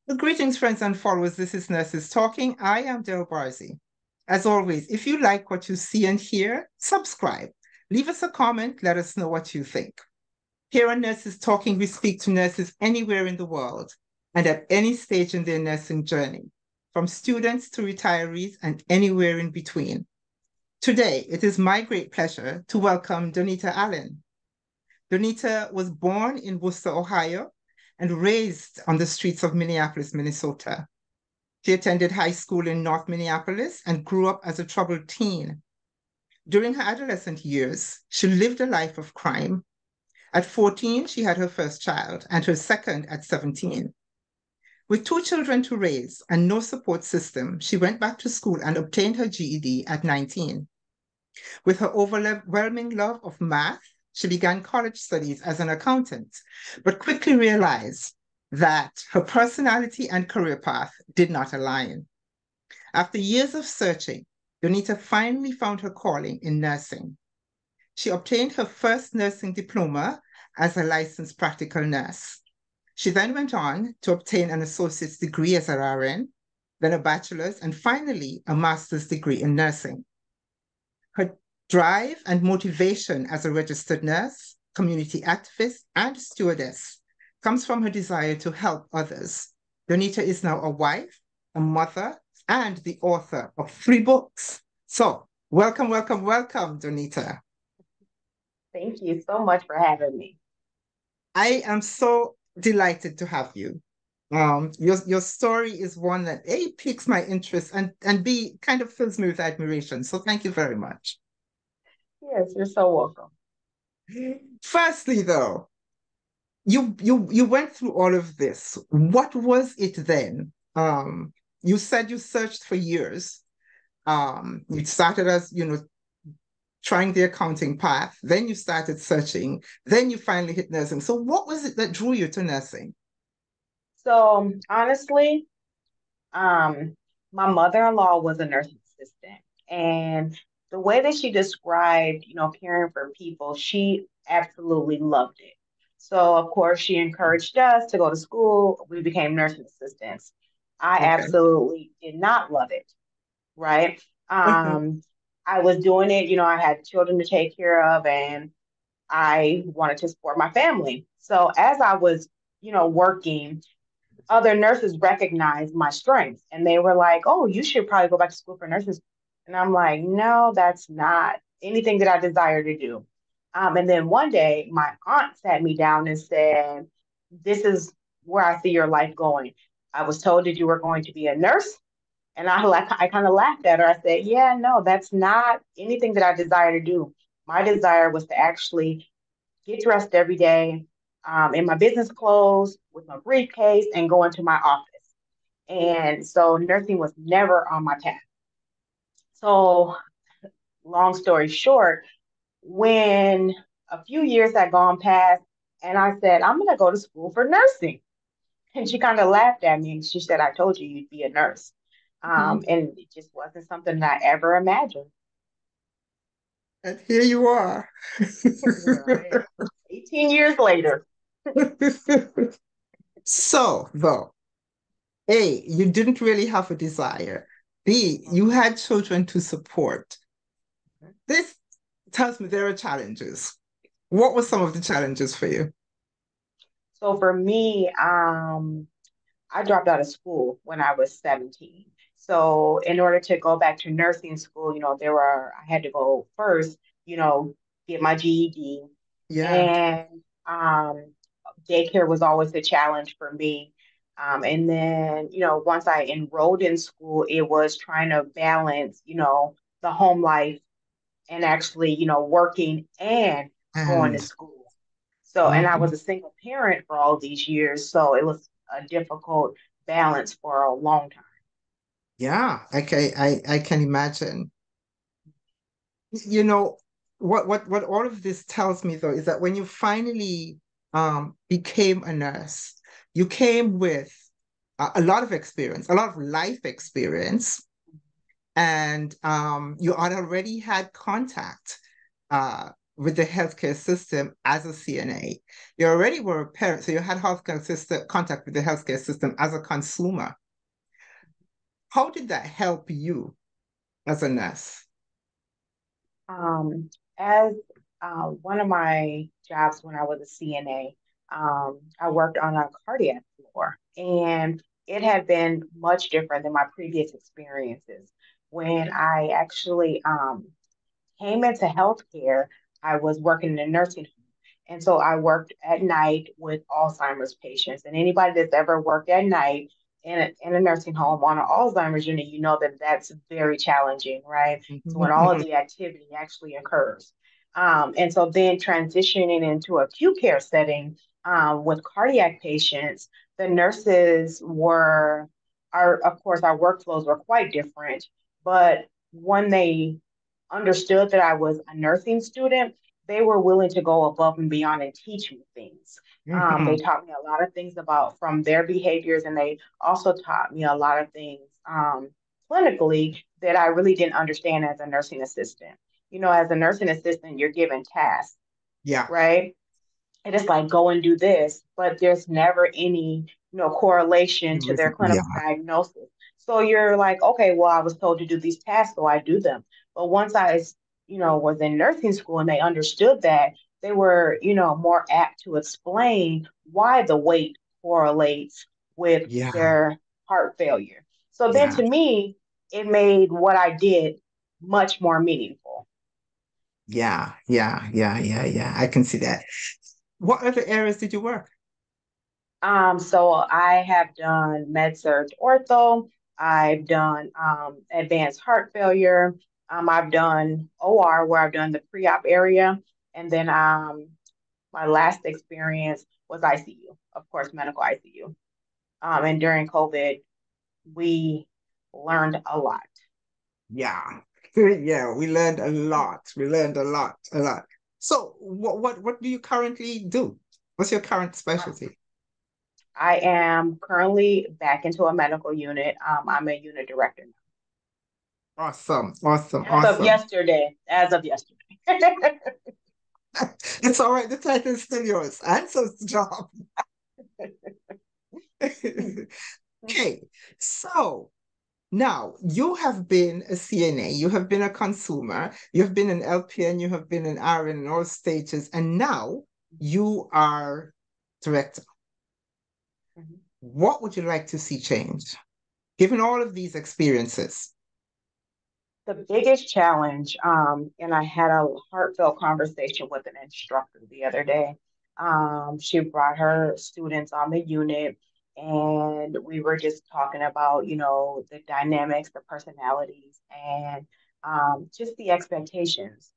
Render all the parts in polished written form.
Well, greetings, friends and followers. This is Nurses Talking. I am Del Barzi. As always, if you like what you see and hear, subscribe. Leave us a comment. Let us know what you think. Here on Nurses Talking, we speak to nurses anywhere in the world and at any stage in their nursing journey, from students to retirees and anywhere in between. Today, it is my great pleasure to welcome Donita Allen. Donita was born in Worcester, Ohio, and raised on the streets of Minneapolis, Minnesota. She attended high school in North Minneapolis and grew up as a troubled teen. During her adolescent years, she lived a life of crime. At 14, she had her first child and her second at 17. With two children to raise and no support system, she went back to school and obtained her GED at 19. With her overwhelming love of math, she began college studies as an accountant, but quickly realized that her personality and career path did not align. After years of searching, Donita finally found her calling in nursing. She obtained her first nursing diploma as a licensed practical nurse. She then went on to obtain an associate's degree as an RN, then a bachelor's, and finally a master's degree in nursing. Her drive and motivation as a registered nurse, community activist, and stewardess comes from her desire to help others. Donita is now a wife, a mother, and the author of 3 books. So welcome, welcome, welcome, Donita. Thank you so much for having me. I am so delighted to have you. Your story is one that A, piques my interest and B, kind of fills me with admiration. So thank you very much. Yes, you're so welcome. Firstly, though, you went through all of this. What was it then? You said you searched for years. You started as, trying the accounting path, then you started searching, then you finally hit nursing. So what was it that drew you to nursing? So honestly, um, my mother-in-law was a nursing assistant, and the way that she described, caring for people, she absolutely loved it. So of course, she encouraged us to go to school. We became nursing assistants. I Okay. absolutely did not love it, right? I was doing it, I had children to take care of, and I wanted to support my family. So as I was, working, other nurses recognized my strengths and they were like, "Oh, you should probably go back to school for nurses." And I'm like, "No, that's not anything that I desire to do." And then one day, my aunt sat me down and said, "This is where I see your life going. I was told that you were going to be a nurse." And I kind of laughed at her. I said, "Yeah, no, that's not anything that I desire to do. My desire was to actually get dressed every day in my business clothes with my briefcase and go into my office." And so nursing was never on my path. So, long story short, when a few years had gone past, and I said, "I'm going to go to school for nursing." And she kind of laughed at me and she said, "I told you you'd be a nurse." Mhm. And it just wasn't something that I ever imagined. And here you are. Here I am, 18 years later. So, though, A, you didn't really have a desire. B, you had children to support. This tells me there are challenges. What were some of the challenges for you? So for me, I dropped out of school when I was 17. So in order to go back to nursing school, I had to go first, get my GED. Yeah. And daycare was always a challenge for me. And then, once I enrolled in school, it was trying to balance, the home life and actually, working and going to And school. So, and I was mhm. a single parent for all these years, so it was a difficult balance for a long time. Yeah, I can imagine. You know, what all of this tells me though is that when you finally became a nurse, you came with a lot of experience, a lot of life experience, and you had already had contact with the healthcare system as a CNA. You already were a parent, so you had healthcare system contact with the healthcare system as a consumer. How did that help you as a nurse? As one of my jobs when I was a CNA, I worked on a cardiac floor, and it had been much different than my previous experiences. When I actually came into healthcare, I was working in a nursing home. And so I worked at night with Alzheimer's patients. And anybody that's ever worked at night in a nursing home on an Alzheimer's unit, you know that that's very challenging, right? So when all of the activity actually occurs. And so then transitioning into acute care setting with cardiac patients, the nurses were, of course, our workflows were quite different. But when they understood that I was a nursing student, they were willing to go above and beyond and teach me things. They taught me a lot of things about from their behaviors, and they also taught me a lot of things clinically that I really didn't understand as a nursing assistant. You know, as a nursing assistant, you're given tasks, Yeah. right? It is like go and do this, but there's never any, correlation to their Yeah. clinical diagnosis. So you're like, okay, well, I was told to do these tasks, so I do them. But once I, was in nursing school and they understood that, they were, more apt to explain why the weight correlates with Yeah. their heart failure. So then Yeah. to me, it made what I did much more meaningful. Yeah. Yeah. Yeah. Yeah. Yeah. I can see that. What other areas did you work? So I have done med surg ortho. I've done advanced heart failure. I've done OR where I've done the pre-op area, and then my last experience was ICU, of course, medical ICU. And during COVID, we learned a lot. Yeah. Yeah, we learned a lot. We learned a lot, a lot. So what do you currently do? What's your current specialty? I am currently back into a medical unit. I'm a unit director Awesome, awesome, now. As of awesome. yesterday, as of yesterday. It's all right. The title is still yours. And so it's the job. Okay. So now you have been a CNA, you have been a consumer, you have been an LPN, you have been an RN in all stages, and now you are director. What would you like to see change, given all of these experiences? The biggest challenge, and I had a heartfelt conversation with an instructor the other day. She brought her students on the unit, and we were just talking about, the dynamics, the personalities, and just the expectations.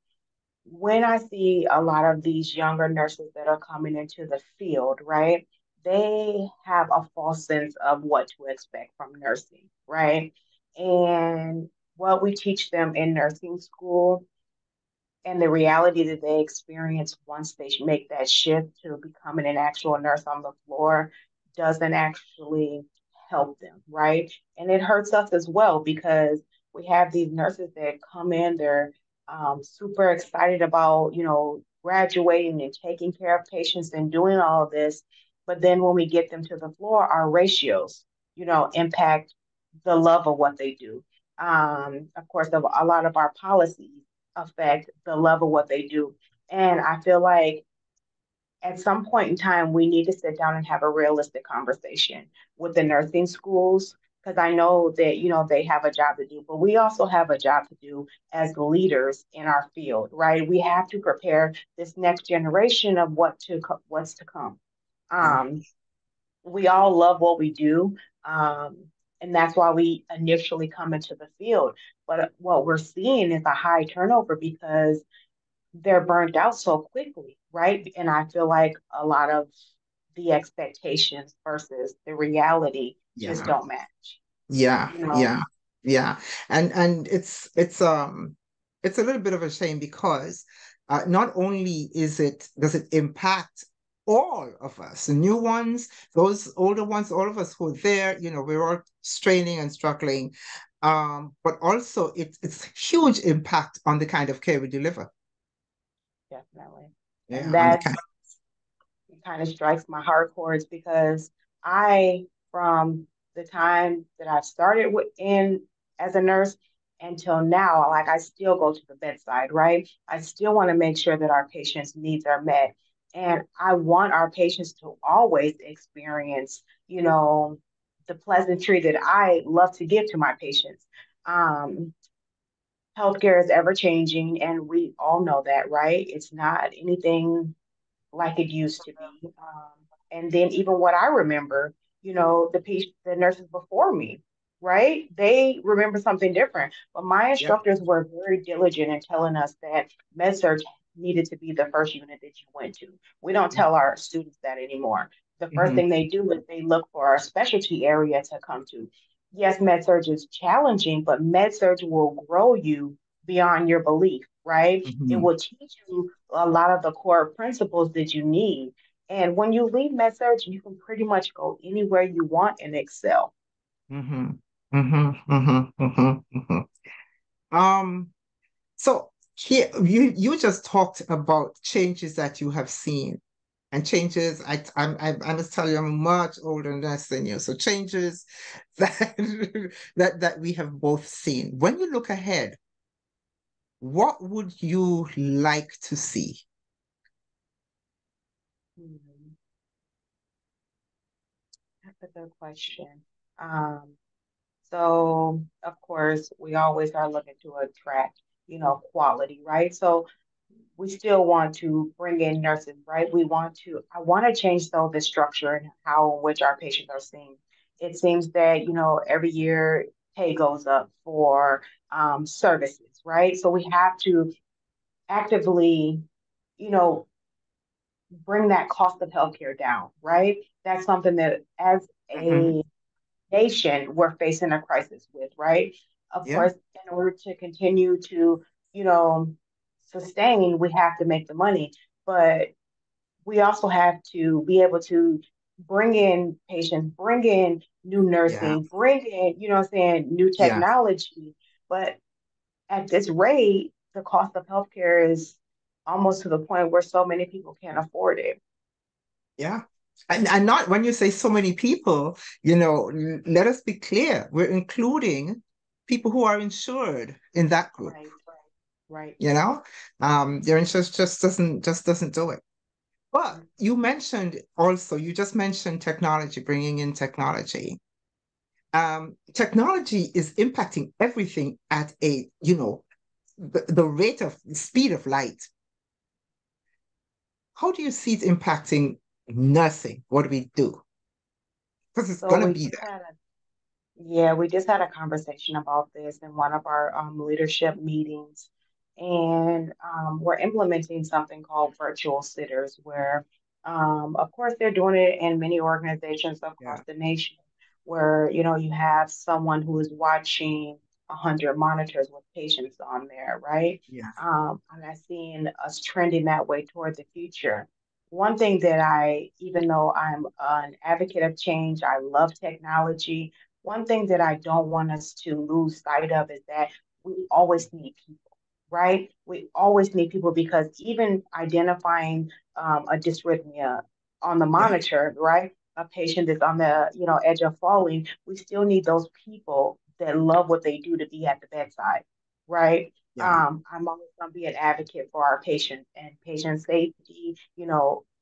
When I see a lot of these younger nurses that are coming into the field, right, they have a false sense of what to expect from nursing, right? And what we teach them in nursing school and the reality that they experience once they make that shift to becoming an actual nurse on the floor doesn't actually help them, right? And it hurts us as well because we have these nurses that come in, they're super excited about, graduating and taking care of patients and doing all of this. But then when we get them to the floor, our ratios, impact the love of what they do. Of course, a lot of our policies affect the love of what they do. And I feel like at some point in time, we need to sit down and have a realistic conversation with the nursing schools because I know that they have a job to do, but we also have a job to do as leaders in our field, right? We have to prepare this next generation of what's to come. Yeah. Um, we all love what we do. Um, and that's why we initially come into the field. But what we're seeing is a high turnover because they're burned out so quickly, right? And I feel like a lot of the expectations versus the reality just Yeah. don't match, Yeah, you know. yeah, yeah. And it's a little bit of a shame because not only does it impact all of us, the new ones, those older ones, all of us who are there, we're all straining and struggling. But also it's huge impact on the kind of care we deliver. definitely. Yeah, And on the that kind. kind of strikes my heart chords because I, from the time that I started in as a nurse until now, like I still go to the bedside, right? I still want to make sure that our patients' needs are met. And I want our patients to always experience, the pleasantry that I love to give to my patients. Um, Healthcare is ever changing, and we all know that, right? It's not anything like it used to be. And then even what I remember, the nurses before me, right? They remember something different. But my Yeah. instructors were very diligent in telling us that med surg needed to be the first unit that you went to. We don't tell our students that anymore. The first Mm-hmm. thing they do is they look for a specialty area to come to. Yes, med surg is challenging, but med surg will grow you beyond your belief, right? It Mm-hmm. will teach you a lot of the core principles that you need. And when you leave med surg, you can pretty much go anywhere you want and excel. Mm-hmm. Mm-hmm. Mm-hmm. Mm-hmm. Mm-hmm. So here you just talked about changes that you have seen and changes. I must tell you, I'm a much older nurse than you. So changes that that we have both seen. When you look ahead, what would you like to see? Mhm. That's a good question. Um, so of course, we always are looking to attract, quality, right? So we still want to bring in nurses, right? I want to change though the structure and how in which our patients are seen. It seems that, every year pay goes up for services, right? So we have to actively, you know, bring that cost of healthcare down, right? That's something that as Mm-hmm. a nation we're facing a crisis with, right? Of Yeah, course, in order to continue to, you know, sustain, we have to make the money, but we also have to be able to bring in patients, bring in new yeah, nursing, bring in, what I'm saying, new yeah, technology. But at this rate, the cost of healthcare is almost to the point where so many people can't afford it. yeah. And not when you say so many people, let us be clear. We're including people who are insured in that group. Right, right. You know, their insurance just doesn't do it. But you mentioned also, you just mentioned technology, bringing in technology. Technology is impacting everything at the rate of speed of light. How do you see it impacting nursing? What do we do? Because it's So gonna we be just there. had a Yeah, we just had a conversation about this in one of our leadership meetings. And we're implementing something called virtual sitters, where, of course, they're doing it in many organizations across Yeah, the nation, where, you have someone who is watching 100 monitors with patients on there, right? yeah, And I'm seeing us trending that way toward the future. One thing that even though I'm an advocate of change, I love technology. One thing that I don't want us to lose sight of is that we always need people, right? We always need people because even identifying a dysrhythmia on the yeah, monitor, right? A patient that's on the edge of falling, we still need those people that love what they do to be at the bedside, right? yeah, I'm always going to be an advocate for our patients and patient safety,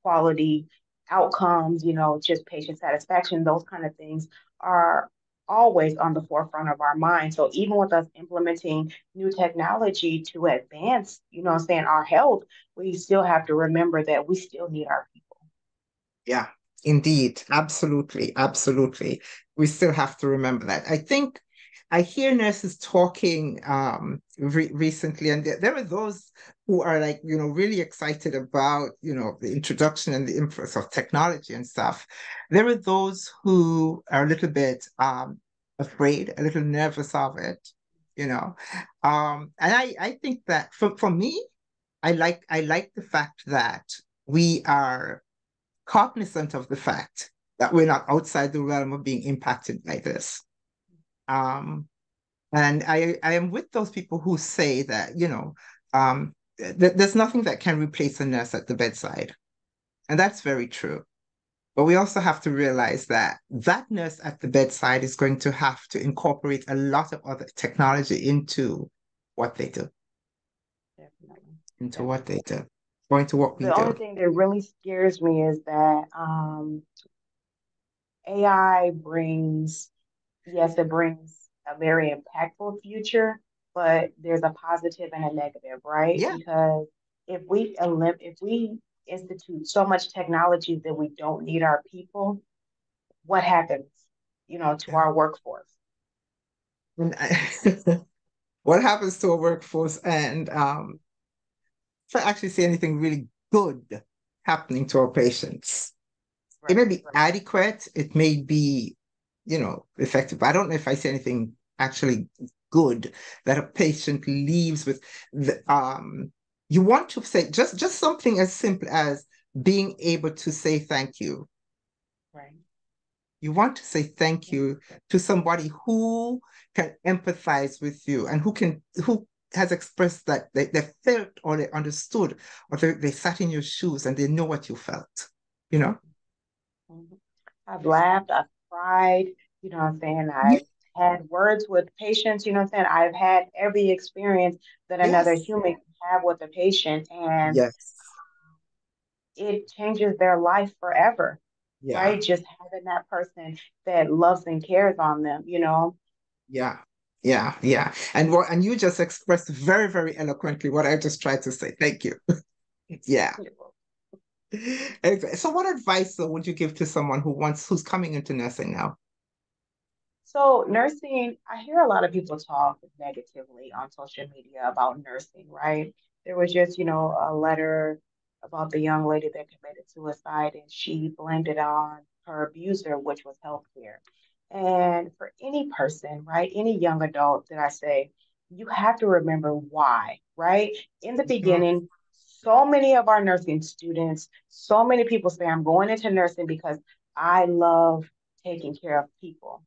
quality outcomes, just patient satisfaction, those kind of things are always on the forefront of our mind. So even with us implementing new technology to advance, what I'm saying, our health, we still have to remember that we still need our people. yeah. Indeed, absolutely, absolutely. We still have to remember that. I think I hear nurses talking recently, and there are those who are like, really excited about, the introduction and the influence of technology and stuff. There are those who are a little bit afraid, a little nervous of it, you know. And I think that for me, I like the fact that we are cognizant of the fact that we're not outside the realm of being impacted by this. Um, and I am with those people who say that, there's nothing that can replace a nurse at the bedside. And that's very true. But we also have to realize that that nurse at the bedside is going to have to incorporate a lot of other technology into what they do, Definitely. into what they Definitely. do, or into what we The only do. thing that really scares me is that AI brings, yes, it brings a very impactful future, but there's a positive and a negative, right? Yeah, Because if we institute so much technology that we don't need our people, what happens, to yeah. our workforce? And what happens to a workforce and if I actually see anything really good happening to our patients. It may Right, be right. adequate, it may be, effective. But I don't know if I see anything actually good that a patient leaves with. You want to say just something as simple as being able to say thank you. Right. You want to say thank you to somebody who can empathize with you and who has expressed that they felt or they understood or they sat in your shoes and they know what you felt, you know? Mhm. I've laughed, I've cried, what I'm saying? Ye- I've had words with patients, what I'm saying? I've had every experience that another Yes. human can have with a patient, and Yes. it changes their life forever, Yeah. right? Just having that person that loves and cares on them. Yeah. Yeah. Yeah. And you just expressed very, very eloquently what I just tried to say. Thank you. Yeah. So what advice though, would you give to someone who's coming into nursing now? So, nursing, I hear a lot of people talk negatively on social media about nursing, right? There was just, a letter about the young lady that committed suicide, and she blamed it on her abuser, which was healthcare. And for any person, right, any young adult that I say, you have to remember why, right? In the Mhm. beginning, so many of our nursing students, so many people say, I'm going into nursing because I love taking care of people.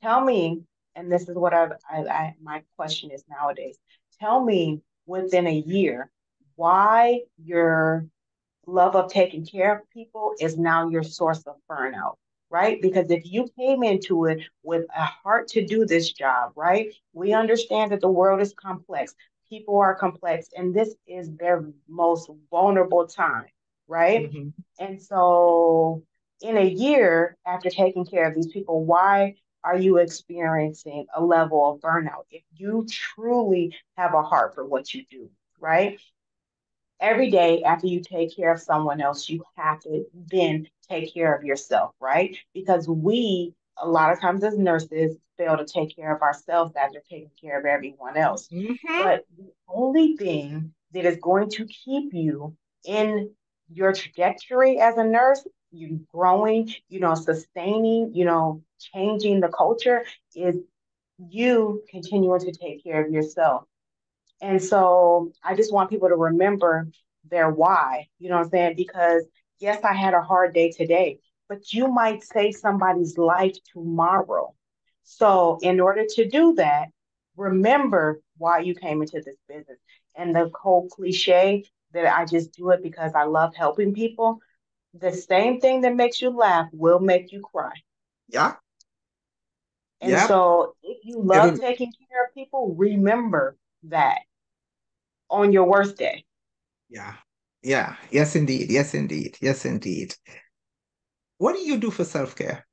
Tell me, and this is what my question is nowadays. Tell me within a year why your love of taking care of people is now your source of burnout, right? Because if you came into it with a heart to do this job, right? We understand that the world is complex, people are complex, and this is their most vulnerable time, right? Mhm. And so, in a year after taking care of these people, why are you experiencing a level of burnout if you truly have a heart for what you do, right? Every day after you take care of someone else, you have to then take care of yourself, right? Because we, a lot of times as nurses, fail to take care of ourselves after taking care of everyone else. Mhm. But the only thing that is going to keep you in your trajectory as a nurse, you growing, sustaining, changing the culture is you continuing to take care of yourself. And so I just want people to remember their why, you know what I'm saying? Because yes, I had a hard day today, but you might save somebody's life tomorrow. So in order to do that, remember why you came into this business. And the whole cliche that I just do it because I love helping people, the same thing that makes you laugh will make you cry. Yeah. And Yep. so if you love Every taking care of people, remember that on your worst day. Yeah. Yeah. Yes, indeed. Yes, indeed. Yes, indeed. What do you do for self-care?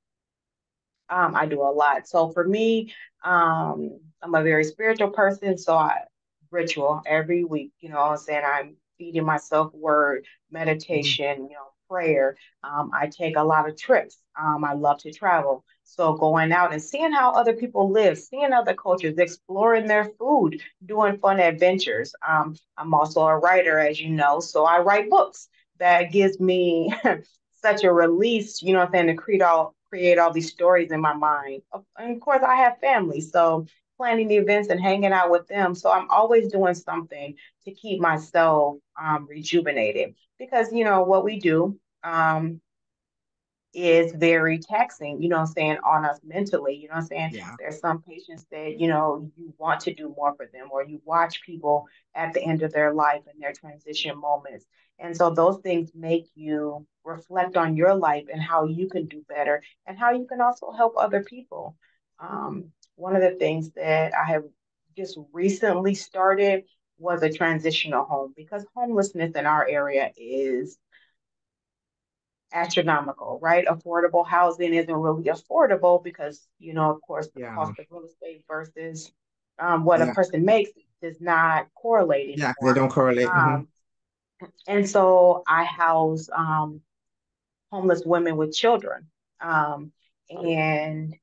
I do a lot. So for me, I'm a very spiritual person. So I ritual every week, what I'm saying? I'm feeding myself word, Mhm. meditation, prayer. I take a lot of trips. I love to travel. So going out and seeing how other people live, seeing other cultures, exploring their food, doing fun adventures. I'm also a writer, as you know, so I write books. That gives me such a release, what I'm saying, to create all these stories in my mind. And of course, I have family, so planning the events and hanging out with them. So I'm always doing something to keep myself rejuvenated because what we do. is very taxing, you know what I'm saying, on us mentally. You know what I'm saying? Yeah. There's some patients that, you know, you want to do more for them, or you watch people at the end of their life and their transition moments. And so those things make you reflect on your life and how you can do better and how you can also help other people. One of the things that I have just recently started was a transitional home, because homelessness in our area is astronomical, right? Affordable housing isn't really affordable because, you know, of course, the Yeah. cost of real estate versus what a Yeah. person makes does not correlate Yeah. They anymore. don't correlate. Hmm. Um, and so I house homeless women with children. And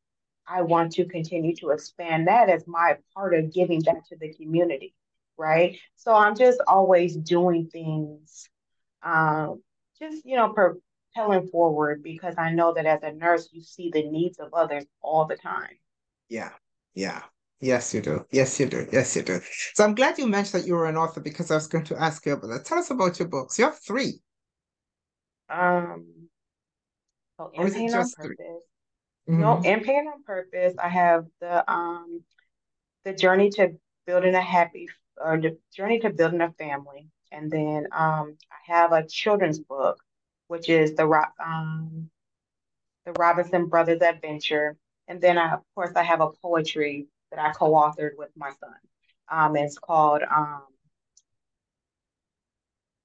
I want to continue to expand that as my part of giving back to the community, right? So I'm just always doing things, um, just, you know, propelling forward, because I know that as a nurse, you see the needs of others all the time. Yeah. Yeah. Yes, you do. Yes, you do. Yes, you do. So I'm glad you mentioned that you were an author because I was going to ask you about that. Tell us about your books. You have three, Um, so or in is it pain on just three? purpose. No, Hmm. in pain on purpose, I have the journey to building a happy, or the journey to building a family. And then I have a children's book, which is the Robinson Brothers Adventure. And then of course I have a poetry that I co-authored with my son. It's called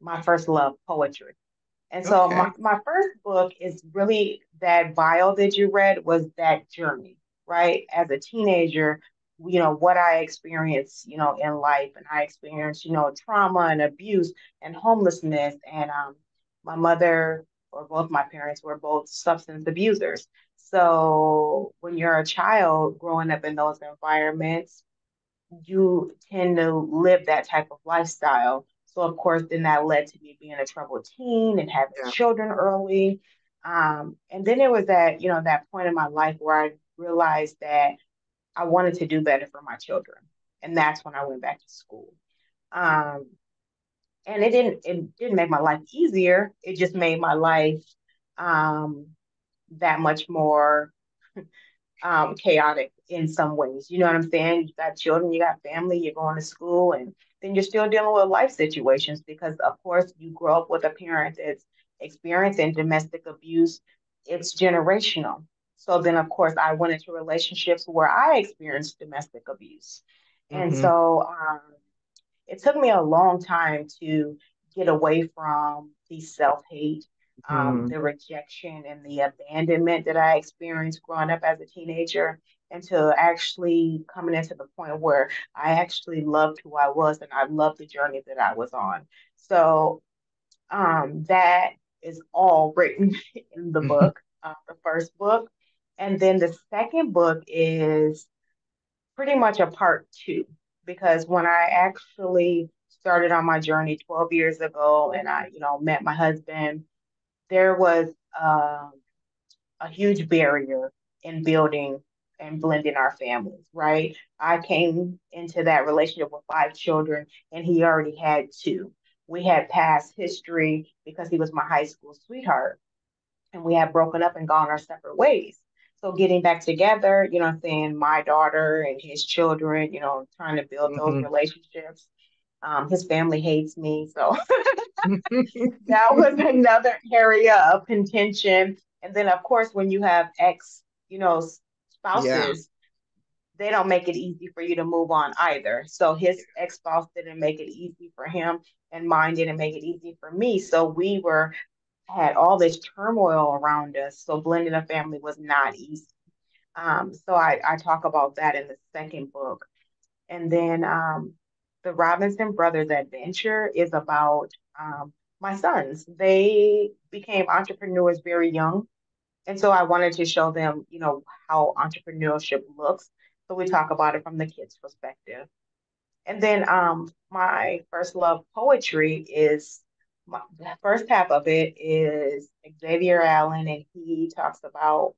My First Love Poetry. And so Okay. my first book is really that bio that you read was that journey, right? As a teenager, you know, what I experienced, you know, in life. And I experienced, you know, trauma and abuse and homelessness. And my mother, or both my parents, were both substance abusers. So when you're a child growing up in those environments, you tend to live that type of lifestyle. So of course, then that led to me being a troubled teen and having Yeah. children early. And then it was that, you know, that point in my life where I realized that I wanted to do better for my children. And that's when I went back to school. Um, and it didn't make my life easier. It just made my life um, that much more chaotic in some ways. You know what I'm saying? You got children, you got family, you're going to school, and then you're still dealing with life situations because, of course, you grow up with a parent that's experiencing domestic abuse. It's generational. So then, of course, I went into relationships where I experienced domestic abuse. And Hmm. so it took me a long time to get away from the self hate, Hmm. the rejection, and the abandonment that I experienced growing up as a teenager, and to actually coming into the point where I actually loved who I was and I loved the journey that I was on. So that is all written in the book, the first book. And then the second book is pretty much a part two, because when I actually started on my journey 12 years ago and I, you know, met my husband, there was um, a huge barrier in building and blending our families, right? I came into that relationship with 5 children and he already had two. We had past history because he was my high school sweetheart and we had broken up and gone our separate ways. So getting back together, you know what I'm saying, my daughter and his children, you know, trying to build those Hmm. relationships. His family hates me. So that was another area of contention. And then of course when you have ex, you know, Yeah. spouses, they don't make it easy for you to move on either. So his ex-spouse didn't make it easy for him and mine didn't make it easy for me. So we were had all this turmoil around us. So blending a family was not easy. So I talk about that in the second book. And then the Robinson Brothers Adventure is about my sons. They became entrepreneurs very young. And so I wanted to show them, you know, how entrepreneurship looks. So we talk about it from the kids' perspective. And then my first love poetry is the first half of it is Xavier Allen, and he talks about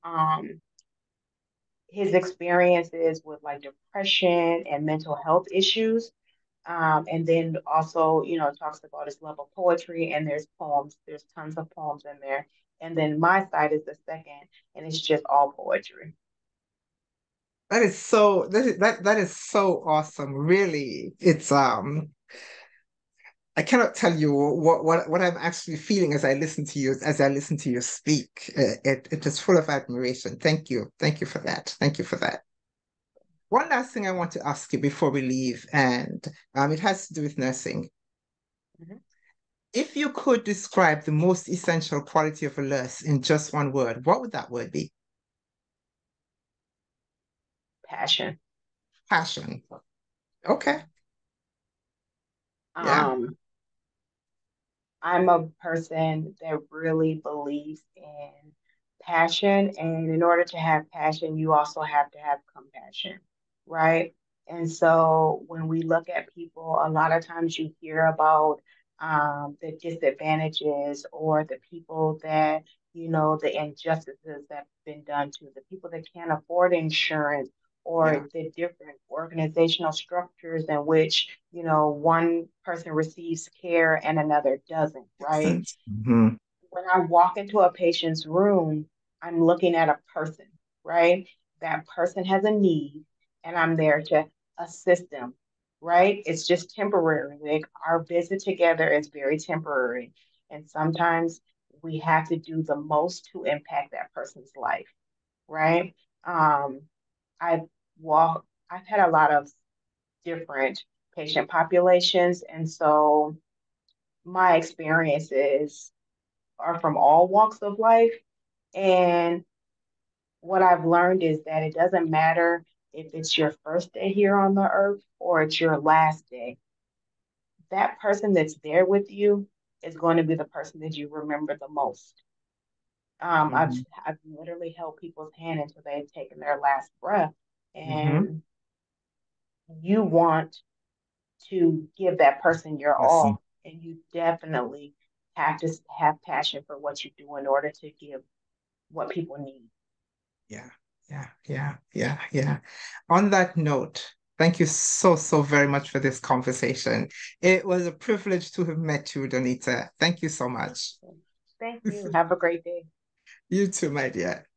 his experiences with like depression and mental health issues. And then also, you know, talks about his love of poetry, and there's poems. There's tons of poems in there. and then my side is the second, and it's just all poetry. That is so awesome. Really. It's I cannot tell you what I'm actually feeling as I listen to you speak. It is full of admiration. Thank you. Thank you for that. Thank you for that. One last thing I want to ask you before we leave, and it has to do with nursing. Mhm. If you could describe the most essential quality of a nurse in just one word, what would that word be? Passion. Passion. Okay. Yeah. Um, I'm a person that really believes in passion. And in order to have passion, you also have to have compassion, right? And so when we look at people, a lot of times you hear about the disadvantages or the people that, the injustices that have been done to the people that can't afford insurance or Yeah. the different organizational structures in which one person receives care and another doesn't, Makes right? sense. Hmm. When I walk into a patient's room, I'm looking at a person, right? That person has a need, and I'm there to assist them, right? It's just temporary. Like our visit together is very temporary. And sometimes we have to do the most to impact that person's life, right? Um, I've I've had a lot of different patient populations. And so my experiences are from all walks of life. And what I've learned is that it doesn't matter if it's your first day here on the earth or it's your last day. That person that's there with you is going to be the person that you remember the most. Um, I've Hmm. I've literally held people's hand until they've taken their last breath, Hmm. and you want to give that person your Listen. all. And you definitely have to have passion for what you do in order to give what people need. Yeah. Yeah. Yeah. Yeah. Yeah. On that note, thank you so, so very much for this conversation. It was a privilege to have met you, Donita. Thank you so much. Thank you. Have a great day. You too, my dear.